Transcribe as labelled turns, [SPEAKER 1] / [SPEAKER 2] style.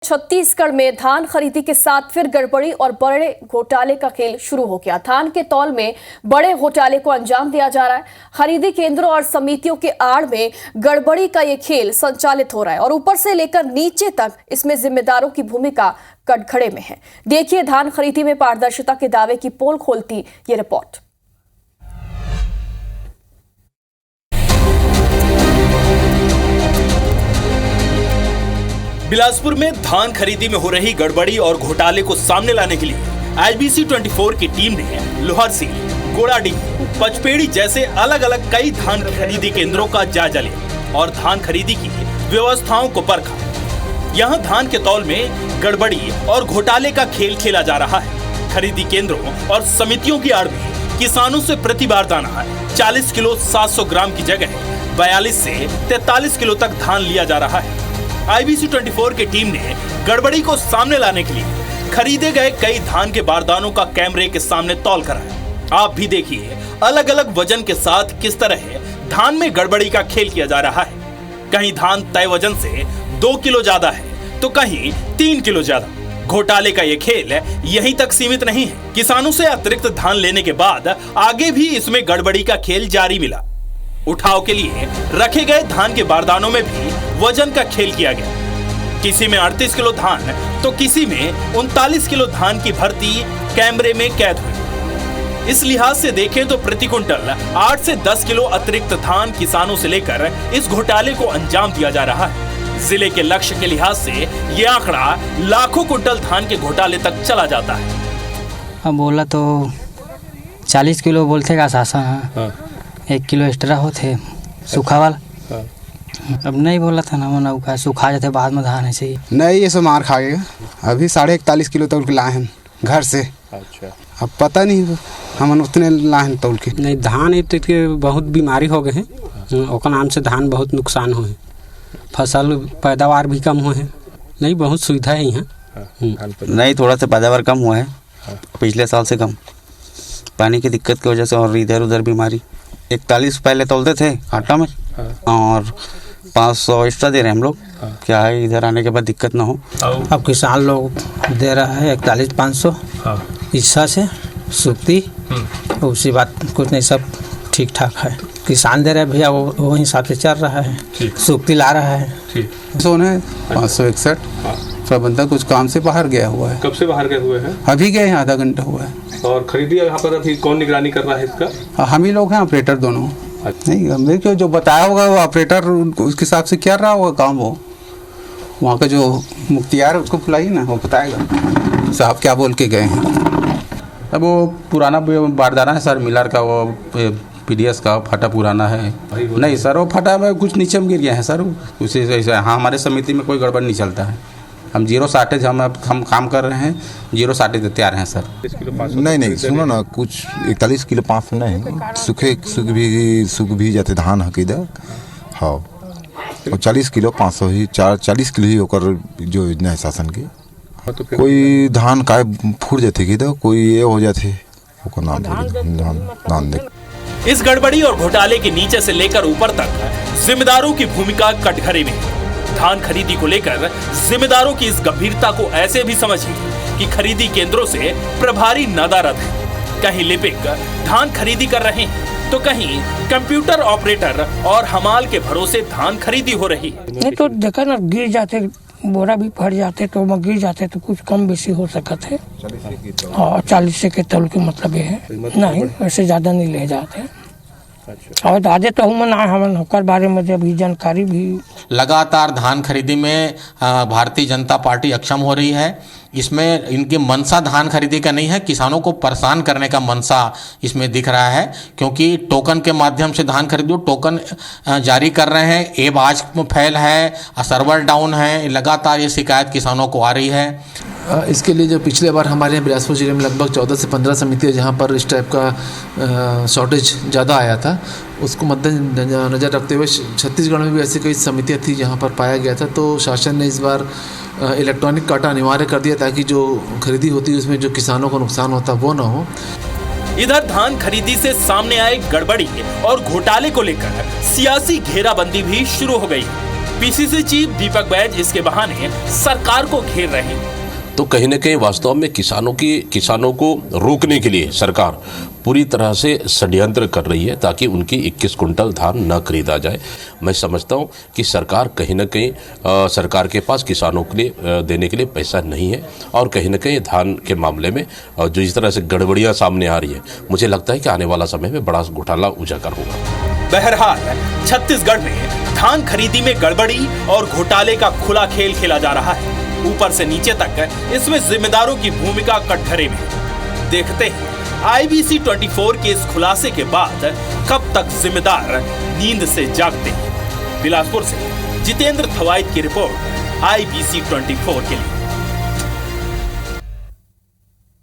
[SPEAKER 1] छत्तीसगढ़ में धान खरीदी के साथ फिर गड़बड़ी और बड़े घोटाले का खेल शुरू हो गया। धान के तौल में बड़े घोटाले को अंजाम दिया जा रहा है। खरीदी केंद्रों और समितियों के आड़ में गड़बड़ी का ये खेल संचालित हो रहा है और ऊपर से लेकर नीचे तक इसमें जिम्मेदारों की भूमिका कटघरे में है। देखिए धान खरीदी में पारदर्शिता के दावे की पोल खोलती ये रिपोर्ट।
[SPEAKER 2] बिलासपुर में धान खरीदी में हो रही गड़बड़ी और घोटाले को सामने लाने के लिए IBC 24 की टीम ने लोहरसील, गोड़ाडीह, पचपेड़ी जैसे अलग अलग कई धान खरीदी केंद्रों का जायजा लिया और धान खरीदी की व्यवस्थाओं को परखा। यहां धान के तौल में गड़बड़ी और घोटाले का खेल खेला जा रहा है। खरीदी केंद्रों और समितियों की आड़ में किसानों से प्रति बारदाना 40 किलो 700 ग्राम की जगह 42 से 43 किलो तक धान लिया जा रहा है। IBC 24 की टीम ने गड़बड़ी को सामने लाने के लिए खरीदे गए कई धान के बारदानों का कैमरे के सामने तौल कराया। आप भी देखिए अलग अलग वजन के साथ किस तरह धान में गड़बड़ी का खेल किया जा रहा है। कहीं धान तय वजन से 2 किलो ज्यादा है तो कहीं 3 किलो ज्यादा। घोटाले का ये खेल यहीं तक सीमित नहीं है। किसानों से अतिरिक्त धान लेने के बाद आगे भी इसमें गड़बड़ी का खेल जारी मिला। उठाव के लिए रखे गए धान के बारदानों में भी वजन का खेल किया गया। किसी में 38 किलो धान तो किसी में 39 किलो धान की भर्ती कैमरे में कैद हुई। इस लिहाज से देखें तो प्रति कुंटल 8 से 10 किलो अतिरिक्त धान किसानों से लेकर इस घोटाले को अंजाम दिया जा रहा है। जिले के लक्ष्य के लिहाज से ये आंकड़ा लाखों कुंटल धान के घोटाले तक चला जाता है।
[SPEAKER 3] अब बोला तो 40 किलो बोलते का शासन है। 1 किलो एक्स्ट्रा होते सूखा वाला। अब नहीं बोला था ना मना का सूखा जाते बाद में धान ऐसे ही
[SPEAKER 4] नहीं, ये सब मार खा गया। अभी 41.5 किलो तक लाए हैं घर से।
[SPEAKER 5] अच्छा,
[SPEAKER 4] अब पता नहीं हम उतने लाए हैं तौल के।
[SPEAKER 6] नहीं, धान अब तक के बहुत बीमारी हो गए हैं। ओकर नाम से धान बहुत नुकसान हो है, फसल पैदावार भी कम हो है। नहीं, बहुत सुविधा है यहाँ।
[SPEAKER 7] नहीं, थोड़ा सा पैदावार कम हुआ है पिछले साल से कम। पानी की दिक्कत की वजह से और इधर उधर बीमारी। 41 पहले तोलते थे आटा में और 500 एक्स्ट्रा दे रहे हैं हम लोग। क्या है इधर आने के बाद दिक्कत ना हो।
[SPEAKER 6] अब किसान लोग दे रहा है 41,500 ईसा से सुक्ति। उसी बात कुछ नहीं, सब ठीक ठाक है। किसान दे रहे हैं भैया, वो हिसाब से चल रहा है। सुक्ति ला रहा है।
[SPEAKER 4] सोने 561 प्रबंधक कुछ काम से बाहर गया हुआ है।
[SPEAKER 5] कब से बाहर गए हुए हैं?
[SPEAKER 4] अभी गए हैं, आधा घंटा हुआ है।
[SPEAKER 5] और खरीदी यहाँ पर अभी कौन निगरानी कर रहा है इसका?
[SPEAKER 4] हम ही लोग हैं, ऑपरेटर दोनों। नहीं, हमें क्यों जो बताया होगा वो ऑपरेटर उसके हिसाब से क्या रहा होगा काम। वो वहाँ का जो मुख्तियार उसको बुलाइए ना, वो बताएगा साहब क्या बोल के गए हैं।
[SPEAKER 8] अब वो पुराना बारदाना है सर, मिलर का, वो PDS का फटा पुराना है। नहीं सर, वो फटा में कुछ नीचे में गिर गया है सर। उसी से हाँ, हमारे समिति में कोई गड़बड़ नहीं चलता है। हम 0 शार्टेज हम काम कर रहे हैं, 0 शार्टेज तैयार हैं सर।
[SPEAKER 9] नहीं, सुनो ना, कुछ 41 किलो 500 नहीं, सूख भी जाते धान हकीदा। हाँ, और 40 किलो 500 ही 40 किलो ही होकर जो योजना है शासन की। कोई धान का फूट जाते कि कोई ये हो जाते नाम दे।
[SPEAKER 2] इस गड़बड़ी और घोटाले के नीचे से लेकर ऊपर तक जिम्मेदारों की भूमिका कटघरे में। धान खरीदी को लेकर जिम्मेदारों की इस गंभीरता को ऐसे भी समझिए कि खरीदी केंद्रों से प्रभारी नदारद है। कहीं लिपिक धान खरीदी कर रहे हैं तो कहीं कंप्यूटर ऑपरेटर और हमाल के भरोसे धान खरीदी हो रही है।
[SPEAKER 10] नहीं तो देखा ना, गिर जाते, बोरा भी फट जाते तो गिर जाते तो कुछ कम बेसी हो सकता है। और 40 के तौल के मतलब ये है। नहीं, वैसे ज्यादा नहीं ले जाते। और आगे तो हम होकर बारे में अभी जानकारी भी।
[SPEAKER 11] लगातार धान खरीदी में भारतीय जनता पार्टी अक्षम हो रही है। इसमें इनकी मंशा धान खरीदी का नहीं है, किसानों को परेशान करने का मंशा इसमें दिख रहा है। क्योंकि टोकन के माध्यम से धान खरीदो, टोकन जारी कर रहे हैं। एब आज फैल है, सर्वर डाउन है, लगातार ये शिकायत किसानों को आ रही है।
[SPEAKER 12] इसके लिए जो पिछले बार हमारे यहाँ बिलासपुर जिले में लगभग 14 से 15 समितियाँ जहाँ पर इस टाइप का शॉर्टेज ज़्यादा आया था, उसको मद्देनजर रखते हुए छत्तीसगढ़ में भी ऐसी कई समितियाँ थी जहाँ पर पाया गया था। तो शासन ने इस बार इलेक्ट्रॉनिक काटा अनिवार्य कर दिया ताकि जो खरीदी होती है उसमें जो किसानों को नुकसान होता वो ना हो।
[SPEAKER 2] इधर धान खरीदी से सामने आए गड़बड़ी और घोटाले को लेकर सियासी घेराबंदी भी शुरू हो गई। पीसीसी चीफ दीपक बैज इसके बहाने सरकार को घेर रहे हैं।
[SPEAKER 13] तो कहीं न कहीं वास्तव में किसानों को रोकने के लिए सरकार पूरी तरह से षड्यंत्र कर रही है ताकि उनकी 21 कुंटल धान न खरीदा जाए। मैं समझता हूं कि सरकार कहीं न कहीं सरकार के पास किसानों के लिए देने के लिए पैसा नहीं है और कहीं न कहीं धान के मामले में जो इस तरह से गड़बड़ियां सामने आ रही है, मुझे लगता है कि आने वाला समय में बड़ा घोटाला उजागर होगा।
[SPEAKER 2] बहरहाल छत्तीसगढ़ में धान खरीदी में गड़बड़ी और घोटाले का खुला खेल खेला जा रहा है। ऊपर से नीचे तक इसमें जिम्मेदारों की भूमिका कटघरे में। देखते हैं IBC 24 के इस खुलासे के बाद कब तक जिम्मेदार नींद से जागते हैं। बिलासपुर से जितेंद्र थवाइट की रिपोर्ट IBC 24 के लिए।